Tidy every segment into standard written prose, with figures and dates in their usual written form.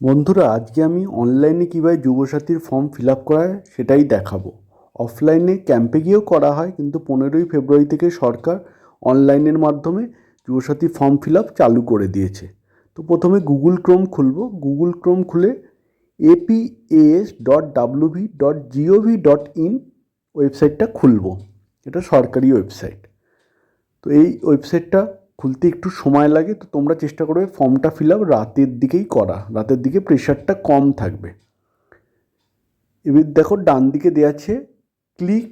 বন্ধুরা, আজকে আমি অনলাইনে কীভাবে যুবসাথীর ফর্ম ফিল আপ করা হয় সেটাই দেখাবো। অফলাইনে ক্যাম্পে গিয়েও করা হয়, কিন্তু 15ই ফেব্রুয়ারি থেকে সরকার অনলাইনের মাধ্যমে যুবসাথী ফর্ম ফিল আপ চালু করে দিয়েছে। তো প্রথমে গুগল ক্রোম খুলবো। গুগল ক্রোম খুলে apas.wv.gov.in ওয়েবসাইটটা খুলবো। এটা সরকারি ওয়েবসাইট। তো এই ওয়েবসাইটটা খুলতে একটু সময় লাগে, তো তোমরা চেষ্টা করবে ফর্মটা ফিল আপ রাতের দিকেই করা। রাতের দিকে প্রেশারটা কম থাকবে। এবার দেখো ডান দিকে দেওয়া আছে ক্লিক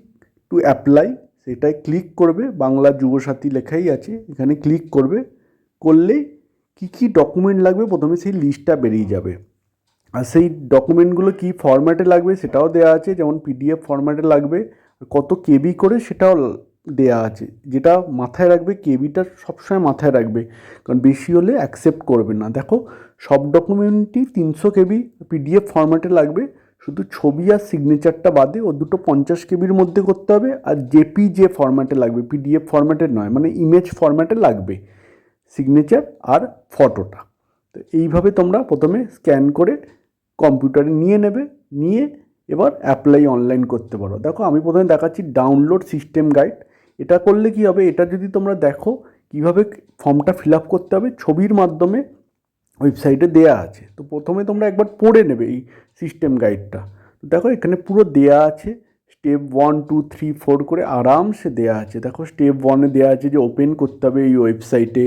টু অ্যাপ্লাই, সেটাই ক্লিক করবে। বাংলা যুবসাথী লেখাই আছে, এখানে ক্লিক করবে। করলেই কী কী ডকুমেন্ট লাগবে প্রথমে সেই লিস্টটা বেরিয়ে যাবে। আর সেই ডকুমেন্টগুলো কী ফরম্যাটে লাগবে সেটাও দেওয়া আছে, যেমন পিডিএফ ফরম্যাটে লাগবে, কত কেবি করে সেটাও দেওয়া আছে। যেটা মাথায় রাখবে, কেবিটা সবসময় মাথায় রাখবে, কারণ বেশি হলে অ্যাকসেপ্ট করবে না। দেখো, সব ডকুমেন্টই 300 কেবি পিডিএফ ফরম্যাটে লাগবে, শুধু ছবি আর সিগনেচারটা বাদে ও দুটো 50 কেবির মধ্যে করতে হবে। আর জেপিজে ফরম্যাটে লাগবে, পিডিএফ ফরম্যাটে নয়, মানে ইমেজ ফরম্যাটে লাগবে সিগনেচার আর ফটোটা। তো এইভাবে তোমরা প্রথমে স্ক্যান করে কম্পিউটারে নিয়ে নেবে, নিয়ে এবার অ্যাপ্লাই অনলাইন করতে পারো। দেখো, আমি প্রথমে দেখাচ্ছি ডাউনলোড সিস্টেম গাইড। এটা করলে কি হবে, এটা যদি তোমরা দেখো কিভাবে ফর্মটা ফিল আপ করতে হবে ছবির মাধ্যমে ওয়েবসাইটে দেয়া আছে। তো প্রথমে তোমরা একবার পড়ে নেবে এই সিস্টেম গাইডটা। দেখো, এখানে পুরো দেয়া আছে, স্টেপ 1 2 3 4 করে আরামসে দেয়া আছে। দেখো, স্টেপ 1-এ দেওয়া আছে যে ওপেন করতে হবে এই ওয়েবসাইটে।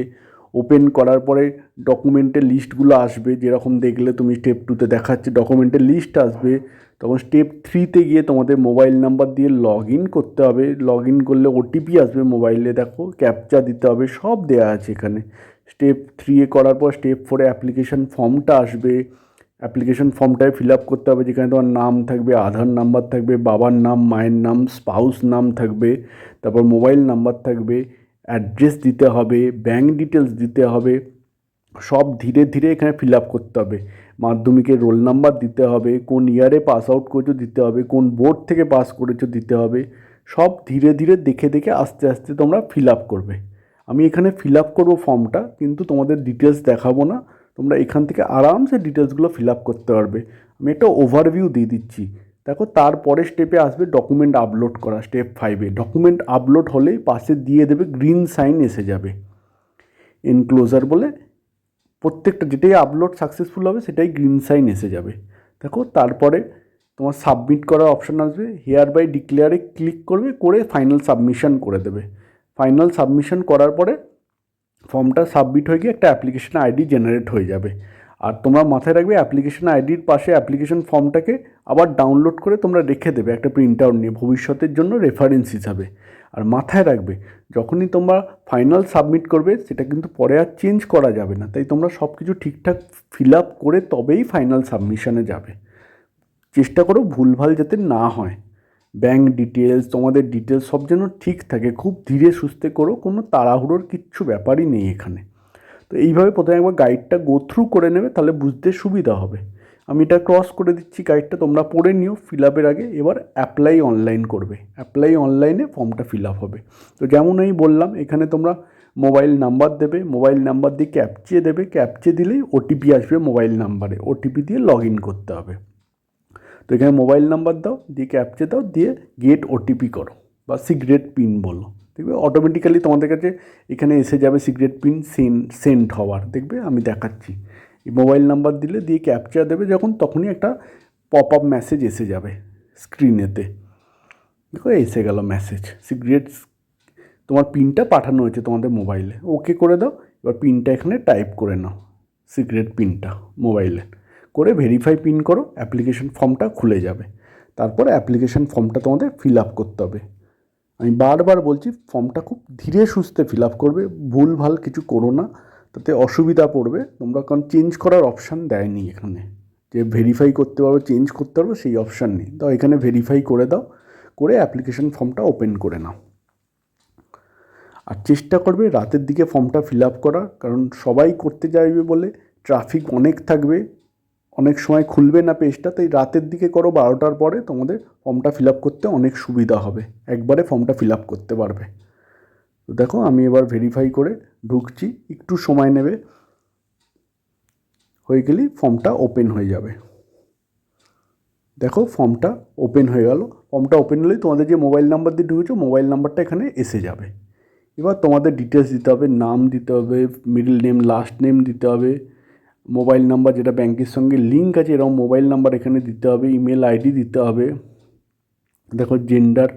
ওপেন করার পরে ডকুমেন্টের লিস্টগুলো আসবে, যেরকম দেখলে তুমি স্টেপ 2-তে দেখাচ্ছে ডকুমেন্টের লিস্ট আসবে। তখন স্টেপ 3-তে গিয়ে তোমাদের মোবাইল নাম্বার দিয়ে লগ ইন করতে হবে। লগ ইন করলে ওটিপি আসবে মোবাইলে, দেখো ক্যাপচা দিতে হবে, সব দেওয়া আছে এখানে। স্টেপ 3-এ করার পর স্টেপ 4-এ অ্যাপ্লিকেশন ফর্মটা আসবে। অ্যাপ্লিকেশন ফর্মটায় ফিল আপ করতে হবে, যেখানে তোমার নাম থাকবে, আধার নাম্বার থাকবে, বাবার নাম, মায়ের নাম, স্পাউস নাম থাকবে, তারপর মোবাইল নাম্বার থাকবে, অ্যাড্রেস দিতে হবে, ব্যাঙ্ক ডিটেলস দিতে হবে। সব ধীরে ধীরে এখানে ফিল আপ করতে হবে। মাধ্যমিকের রোল নাম্বার দিতে হবে, কোন ইয়ারে পাস আউট করেছো দিতে হবে, কোন বোর্ড থেকে পাস করেছো দিতে হবে। সব ধীরে ধীরে দেখে দেখে আস্তে আস্তে তোমরা ফিল আপ করবে। আমি এখানে ফিল আপ করবো ফর্মটা, কিন্তু তোমাদের ডিটেলস দেখাবো না। তোমরা এখান থেকে আরামসে ডিটেলসগুলো ফিল আপ করতে পারবে। আমি একটা ওভারভিউ দিয়ে দিচ্ছি। দেখো, তারপরে স্টেপে আসবে ডকুমেন্ট আপলোড করা। স্টেপ 5-এ ডকুমেন্ট আপলোড হলেই পাশে দিয়ে দেবে গ্রিন সাইন এসে যাবে, এনক্লোজার বলে। প্রত্যেকটা যেটাই আপলোড সাকসেসফুল হবে সেটাই গ্রিন সাইন এসে যাবে। দেখো, তারপরে তোমার সাবমিট করার অপশান আসবে। হেয়ার বাই ডিক্লেয়ারে ক্লিক করবে, করে ফাইনাল সাবমিশন করে দেবে। ফাইনাল সাবমিশন করার পরে ফর্মটা সাবমিট হয়ে গিয়ে একটা অ্যাপ্লিকেশন আইডি জেনারেট হয়ে যাবে। আর তোমরা মাথায় রাখবে, অ্যাপ্লিকেশন আইডির পাশে অ্যাপ্লিকেশন ফর্মটাকে আবার ডাউনলোড করে তোমরা রেখে দেবে একটা প্রিন্ট আউট নিয়ে, ভবিষ্যতের জন্য রেফারেন্স হিসাবে। আর মাথায় রাখবে, যখনই তোমরা ফাইনাল সাবমিট করবে সেটা কিন্তু পরে আর চেঞ্জ করা যাবে না। তাই তোমরা সব কিছু ঠিকঠাক ফিল আপ করে তবেই ফাইনাল সাবমিশনে যাবে। চেষ্টা করো ভুলভাল যাতে না হয়। ব্যাঙ্ক ডিটেলস, তোমাদের ডিটেলস সব যেন ঠিক থাকে। খুব ধীরে সুস্থে করো, কোনো তাড়াহুড়োর কিচ্ছু ব্যাপারই নেই এখানে। তো এইভাবে প্রথমে একবার গাইডটা গো থ্রু করে নেবে, তাহলে বুঝতে সুবিধা হবে। আমি এটা ক্রস করে দিচ্ছি গাইডটা, তোমরা পড়ে নিও ফিল আপের আগে। এবার অ্যাপ্লাই অনলাইন করবে। অ্যাপ্লাই অনলাইনে ফর্মটা ফিল আপ হবে। তো যেমন আমি বললাম, এখানে তোমরা মোবাইল নাম্বার দেবে, মোবাইল নাম্বার দিয়ে ক্যাপচে দেবে, ক্যাপচে দিলেই ওটিপি আসবে মোবাইল নাম্বারে, ওটিপি দিয়ে লগ ইন করতে হবে। তো এখানে মোবাইল নাম্বার দাও, দিয়ে ক্যাপচে দাও, দিয়ে গেট ওটিপি করো বা সিক্রেট পিন বলো। দেখবে অটোমেটিক্যালি তোমাদের কাছে এখানে এসে যাবে সিক্রেট পিন সেন্ড হওয়ার। দেখবে আমি দেখাচ্ছি, এই মোবাইল নাম্বার দিলে দিয়ে ক্যাপচা দেবে যখন, তখনই একটা পপ আপ মেসেজ এসে যাবে স্ক্রিনেতে। দেখো, এসে গেল মেসেজ, সিক্রেট তোমার পিনটা পাঠানো হয়েছে তোমাদের মোবাইলে, ওকে করে দাও। এবার পিনটা এখানে টাইপ করে নাও, সিক্রেট পিনটা মোবাইলে করে ভেরিফাই পিন করো, অ্যাপ্লিকেশন ফর্মটা খুলে যাবে। তারপরে অ্যাপ্লিকেশন ফর্মটা তোমাদের ফিল আপ করতে হবে। আমি বারবার বলছি, ফর্মটা খুব ধীরে সুস্থে ফিল আপ করবে, ভুলভাল কিছু করো না, তাতে অসুবিধা পড়বে তোমরা। কারণ চেঞ্জ করার অপশান দেয়নি এখানে, যে ভেরিফাই করতে পারবো, চেঞ্জ করতে পারবো, সেই অপশান নেই। তো এখানে ভেরিফাই করে দাও, করে অ্যাপ্লিকেশন ফর্মটা ওপেন করে নাও। আর চেষ্টা করবে রাতের দিকে ফর্মটা ফিল আপ করার, কারণ সবাই করতে চাইবে বলে ট্রাফিক অনেক থাকবে, অনেক সময় খুলবে না পেজটা। তাই রাতের দিকে করো, 12টার পরে তোমাদের ফর্মটা ফিল আপ করতে অনেক সুবিধা হবে, একবারে ফর্মটা ফিল আপ করতে পারবে। তো দেখো, আমি এবার ভেরিফাই করে ঢুকছি, একটু সময় নেবে, হয়ে গেলেই ফর্মটা ওপেন হয়ে যাবে। দেখো ফর্মটা ওপেন হয়ে গেল। ফর্মটা ওপেন হলেই তোমাদের যে মোবাইল নাম্বার দিয়ে ঢুকেছো মোবাইল নাম্বারটা এখানে এসে যাবে। এবার তোমাদের ডিটেলস দিতে হবে, নাম দিতে হবে, মিডল নেম লাস্ট নেম দিতে হবে, মোবাইল নাম্বার যেটা ব্যাংকের সঙ্গে লিঙ্ক আছে এরকম মোবাইল নাম্বার এখানে দিতে হবে, ইমেল আইডি দিতে হবে। দেখো জেন্ডার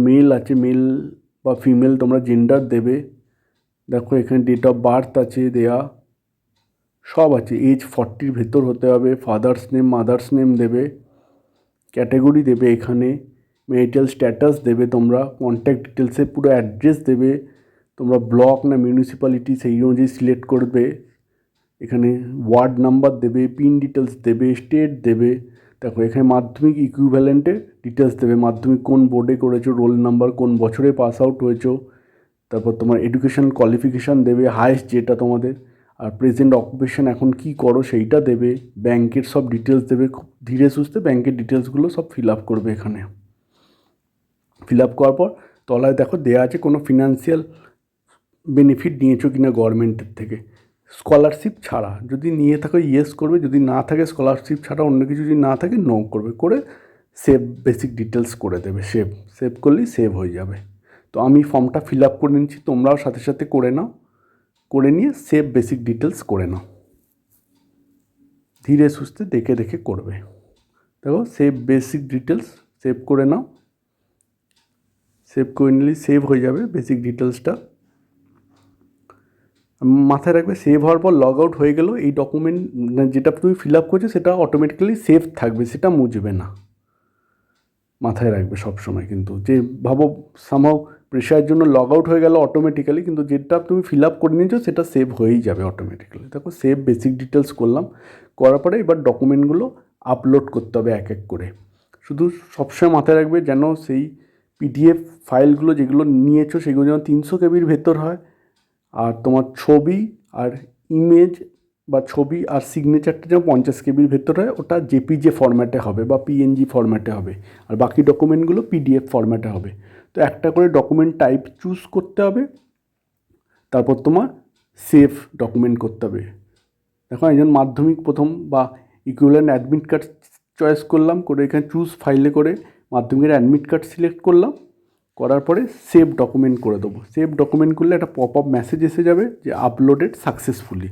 মেল আছে, মেল বা ফিমেল তোমরা জেন্ডার দেবে। দেখো এখানে ডেট অফ বার্থ আছে দেয়া, সব আছে। এজ 40 ভেতর হতে হবে। ফাদার্স নেম মাদার্স নেম দেবে, ক্যাটাগরি দেবে, এখানে ম্যারিটাল স্ট্যাটাস দেবে, তোমরা কন্ট্যাক্ট ডিটেলসে পুরো অ্যাড্রেস দেবে, তোমরা ব্লক না মিউনিসিপ্যালিটি সেই অনুযায়ী সিলেক্ট করবে। এখানে ওয়ার্ড নাম্বার দেবে, পিন ডিটেলস দেবে, স্টেট দেবে। দেখো এখানে মাধ্যমিক ইকুইভ্যালেন্টের ডিটেলস দেবে, মাধ্যমিক কোন বোর্ডে করেছো, রোল নাম্বার, কোন বছরে পাস আউট হয়েছো, তারপর তোমার এডুকেশন কোয়ালিফিকেশান দেবে, হায়েস্ট যেটা তোমাদের, আর প্রেজেন্ট অকুপেশন এখন কি করো সেইটা দেবে, ব্যাংকের সব ডিটেলস দেবে। খুব ধীরে সুস্থে ব্যাংকের ডিটেলসগুলো সব ফিল আপ করবে। এখানে ফিল আপ করার পর তলায় দেখো দেওয়া আছে কোনো ফিনান্সিয়াল বেনিফিট নিয়েছো কিনা গভর্নমেন্টের থেকে, স্কলারশিপ ছাড়া। যদি নিয়ে থাকো ইয়েস করবে, যদি না থাকে স্কলারশিপ ছাড়া অন্য কিছু যদি না থাকে নো করবে, করে সেভ বেসিক ডিটেলস করে দেবে। সেভ করলেই সেভ হয়ে যাবে। তো আমি ফর্মটা ফিল আপ করে নিচ্ছি, তোমরাও সাথে সাথে করে নাও, করে নিয়ে সেভ বেসিক ডিটেলস করে নাও। ধীরে সুস্থে দেখে দেখে করবে। দেখো সেভ বেসিক ডিটেলস সেভ করে নাও, সেভ করে নিলেই সেভ হয়ে যাবে বেসিক ডিটেলসটা। মাথায় রাখবে সেভ হওয়ার পর লগ আউট হয়ে গেল এই ডকুমেন্ট যেটা তুমি ফিল আপ করছো সেটা অটোমেটিক্যালি সেভ থাকবে, সেটা মুছবে না। মাথায় রাখবে সবসময়। কিন্তু যে ভাবো সামহাও প্রেশারের জন্য লগ আউট হয়ে গেল অটোমেটিক্যালি, কিন্তু যেটা তুমি ফিল আপ করে নিয়েছো সেটা সেভ হয়েই যাবে অটোমেটিক্যালি। দেখো সেভ বেসিক ডিটেলস করলাম, করার পরে এবার ডকুমেন্টগুলো আপলোড করতে হবে এক এক করে। শুধু সবসময় মাথায় রাখবে যেন সেই পিডিএফ ফাইলগুলো যেগুলো নিয়েছো সেগুলো যেন 300 কেবির ভেতর হয়, আর তোমার ছবি আর ইমেজ বা ছবি আর সিগনেচারটা যেন 50 কেবির ভেতরে হয়। ওটা জেপিজে ফরম্যাটে হবে বা পিএনজি ফরম্যাটে হবে, আর বাকি ডকুমেন্টগুলো পিডিএফ ফরম্যাটে হবে। তো একটা করে ডকুমেন্ট টাইপ চুজ করতে হবে, তারপর তোমার সেভ ডকুমেন্ট করতে হবে। দেখো একজন মাধ্যমিক প্রথম বা ইকুইভ্যালেন্ট অ্যাডমিট কার্ড চয়েস করলাম, করে এখানে চুজ ফাইলে করে মাধ্যমিকের অ্যাডমিট কার্ড সিলেক্ট করলাম, করার পরে সেভ ডকুমেন্ট করে দেবো। সেভ ডকুমেন্ট করলে একটা পপ আপ মেসেজ এসে যাবে যে আপলোডেড সাকসেসফুলি,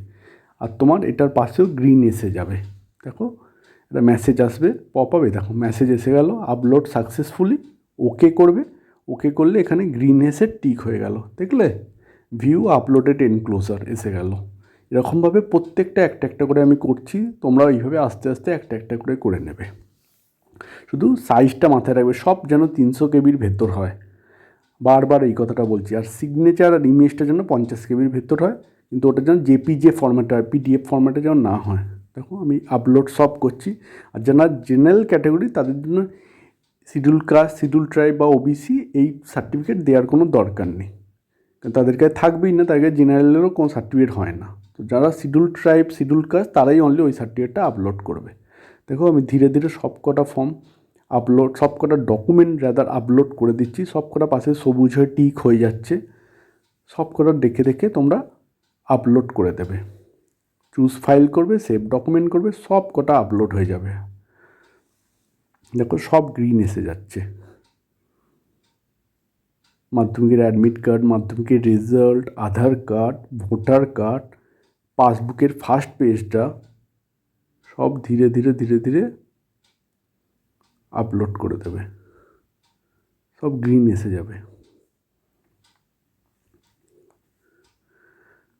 আর তোমার এটার পাশেও গ্রিন এসে যাবে। দেখো একটা মেসেজ আসবে পপ আপে, দেখো মেসেজ এসে গেল আপলোড সাকসেসফুলি, ওকে করবে। ওকে করলে এখানে গ্রিন এসে টিক হয়ে গেল, দেখলে ভিউ আপলোডেড এনক্লোজার এসে গেল। এরকমভাবে প্রত্যেকটা একটা একটা করে আমি করছি, তোমরা এইভাবে আস্তে আস্তে একটা একটা করে করে নেবে। শুধু সাইজটা মাথায় রাখবে, সব যেন 300 কেবির ভেতর হয়, বারবার এই কথাটা বলছি। আর সিগনেচার আর ইমেজটা যেন 50 কেবির ভেতর হয়, কিন্তু ওটা যেন জেপিজে ফরম্যাটে হয়, পিডিএফ ফরম্যাটে যেন না হয়। দেখো আমি আপলোড সব করছি। আর যারা জেনারেল ক্যাটাগরি তাদের জন্য শিডিউল কাস্ট, শিডিউল ট্রাইব বা ওবিসি এই সার্টিফিকেট দেওয়ার কোনো দরকার নেই, কারণ তাদেরকে থাকবেই না, তাদেরকে জেনারেলেরও কোনো সার্টিফিকেট হয় না। তো যারা শিডিউল ট্রাইব শিডিউল কাস্ট তারাই অনলি ওই সার্টিফিকেটটা আপলোড করবে। দেখো আমি ধীরে ধীরে সব কটা ফর্ম আপলোড, সব কটা ডকুমেন্ট রাদার আপলোড করে দিচ্ছি। সব কটা পাশে সবুজ হয়ে টিক হয়ে যাচ্ছে, সব কটা দেখে দেখে তোমরা আপলোড করে দেবে। চুজ ফাইল করবে, সেভ ডকুমেন্ট করবে, সব কটা আপলোড হয়ে যাবে। দেখো সব গ্রিন এসে যাচ্ছে। মাধ্যমিকের অ্যাডমিট কার্ড, মাধ্যমিকের রেজাল্ট, আধার কার্ড, ভোটার কার্ড, পাসবুকের ফার্স্ট পেজটা সব ধীরে ধীরে ধীরে ধীরে আপলোড করে দেবে, সব গ্রিন এসে যাবে।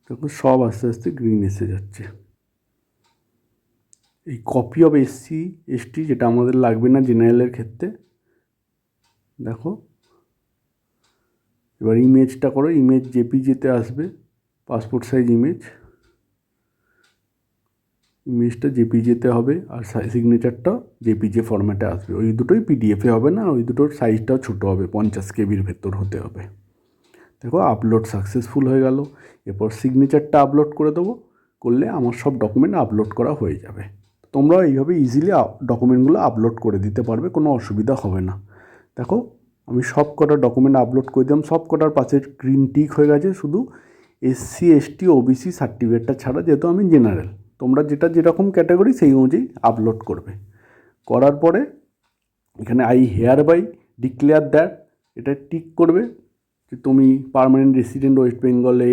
দেখো সব আস্তে আস্তে গ্রিন এসে যাচ্ছে। এই কপি অফ এসসি এসটি যেটা আমাদের লাগবে না জেনারেলের ক্ষেত্রে, দেখো এবার ইমেজটা করো, ইমেজ জেপিজিতে আসবে, পাসপোর্ট সাইজ ইমেজটা জেপিজিতে হবে, আর সিগনেচারটা জেপিজে ফরম্যাটে আসবে। ওই দুটোই পিডিএফে হবে না, ওই দুটোর সাইজটাও ছোটো হবে, 50 কেবির ভেতর হতে হবে। দেখো আপলোড সাকসেসফুল হয়ে গেল। এরপর সিগনেচারটা আপলোড করে দেবো, করলে আমার সব ডকুমেন্ট আপলোড করা হয়ে যাবে। তোমরা এইভাবে ইজিলি ডকুমেন্টগুলো আপলোড করে দিতে পারবে, কোনো অসুবিধা হবে না। দেখো আমি সব কটা ডকুমেন্ট আপলোড করে দিলাম, সব কটার পাশে গ্রিন টিক হয়ে গেছে, শুধু এসসি এসটি ওবিসি সার্টিফিকেটটা ছাড়া, যেহেতু আমি জেনারেল। তোমরা যেটা যেরকম ক্যাটাগরি সেই অনুযায়ী আপলোড করবে। করার পরে এখানে I hereby declare that এটা টিক করবে যে তুমি পার্মানেন্ট রেসিডেন্ট ওয়েস্ট বেঙ্গলে,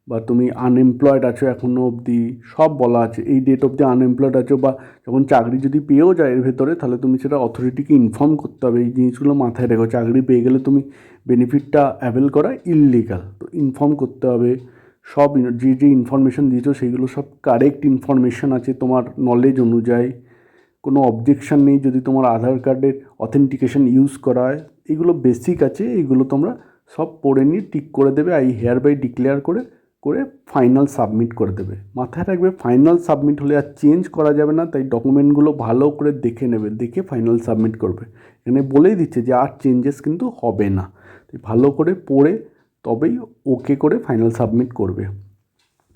বা তুমি আনএমপ্লয়েড আছো এখনও অবধি, সব বলা আছে। এই ডেট অবধি আনএমপ্লয়েড আছো, বা যখন চাকরি যদি পেয়েও যায় এর ভেতরে, তাহলে তুমি সেটা অথরিটিকে ইনফর্ম করতে হবে। এই জিনিসগুলো মাথায় রেখো, চাকরি পেয়ে গেলে তুমি বেনিফিটটা অ্যাভেল করা ইললিগাল, তো ইনফর্ম করতে হবে। সব যে যে ইনফরমেশান দিয়েছো সেগুলো সব কারেক্ট ইনফরমেশান আছে তোমার নলেজ অনুযায়ী, কোনো অবজেকশান নেই যদি তোমার আধার কার্ডের অথেন্টিকেশন ইউজ করা হয়। এগুলো বেসিক আছে, এগুলো তোমরা সব পড়ে নিয়ে টিক করে দেবে, আই হেয়ার বাই ডিক্লেয়ার করে করে ফাইনাল সাবমিট করে দেবে। মাথায় রাখবে ফাইনাল সাবমিট হলে আর চেঞ্জ করা যাবে না, তাই ডকুমেন্টগুলো ভালো করে দেখে নেবে, দেখে ফাইনাল সাবমিট করবে। এখানে বলেই দিচ্ছে যে আর চেঞ্জেস কিন্তু হবে না, তাই ভালো করে পড়ে তবেই ওকে করে ফাইনাল সাবমিট করবে,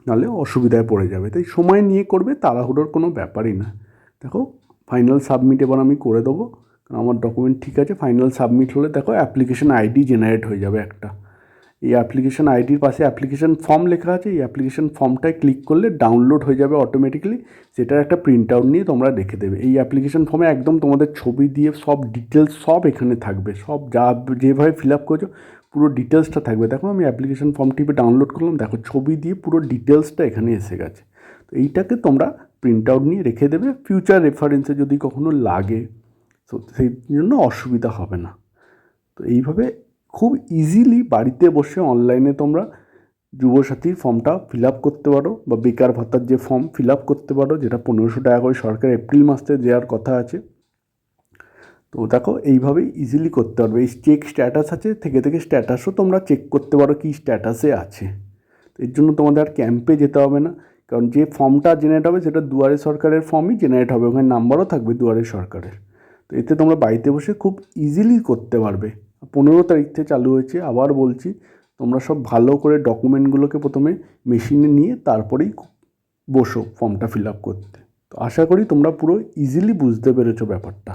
নাহলে অসুবিধায় পড়ে যাবে। তাই সময় নিয়ে করবে, তাড়াহুড়োর কোনো ব্যাপারই না। দেখো ফাইনাল সাবমিট এবার আমি করে দেবো, কারণ আমার ডকুমেন্ট ঠিক আছে। ফাইনাল সাবমিট হলে দেখো অ্যাপ্লিকেশন আইডি জেনারেট হয়ে যাবে একটা। এই অ্যাপ্লিকেশন আইডির পাশে অ্যাপ্লিকেশন ফর্ম লেখা আছে, এই অ্যাপ্লিকেশন ফর্মটায় ক্লিক করলে ডাউনলোড হয়ে যাবে অটোমেটিক্যালি। সেটার একটা প্রিন্ট আউট নিয়ে তোমরা রেখে দেবে। এই অ্যাপ্লিকেশন ফর্মে একদম তোমাদের ছবি দিয়ে সব ডিটেলস সব এখানে থাকবে, সব যা যেভাবে ফিল আপ করছো পুরো ডিটেলসটা থাকবে। দেখো আমি অ্যাপ্লিকেশন ফর্ম টিপে ডাউনলোড করলাম, দেখো ছবি দিয়ে পুরো ডিটেলসটা এখানে এসে গেছে। তো এইটাকে তোমরা প্রিন্ট আউট নিয়ে রেখে দেবে, ফিউচার রেফারেন্সে যদি কখনো লাগে, তো সেই জন্য অসুবিধা হবে না। তো এইভাবে খুব ইজিলি বাড়িতে বসে অনলাইনে তোমরা যুবসাথীর ফর্মটা ফিল আপ করতে পারো, বা বেকার ভাতার যে ফর্ম ফিল আপ করতে পারো, যেটা 1500 টাকা করে সরকার এপ্রিল মাসে দেওয়ার কথা আছে। তো দেখো এইভাবেই ইজিলি করতে পারবে। এই চেক স্ট্যাটাস আছে, থেকে থেকে স্ট্যাটাসও তোমরা চেক করতে পারো কী স্ট্যাটাসে আছে। তো এর জন্য তোমাদের আর ক্যাম্পে যেতে হবে না, কারণ যে ফর্মটা জেনারেট হবে সেটা দুয়ারে সরকারের ফর্মই জেনারেট হবে, ওখানে নাম্বারও থাকবে দুয়ারে সরকারের। তো এতে তোমরা বাড়িতে বসে খুব ইজিলি করতে পারবে। 15 তারিখ থেকে চালু হয়েছে। আবার বলছি, তোমরা সব ভালো করে ডকুমেন্টগুলোকে প্রথমে মেশিনে নিয়ে তারপরেই বসো ফর্মটা ফিল আপ করতে। তো আশা করি তোমরা পুরো ইজিলি বুঝতে পেরেছো ব্যাপারটা।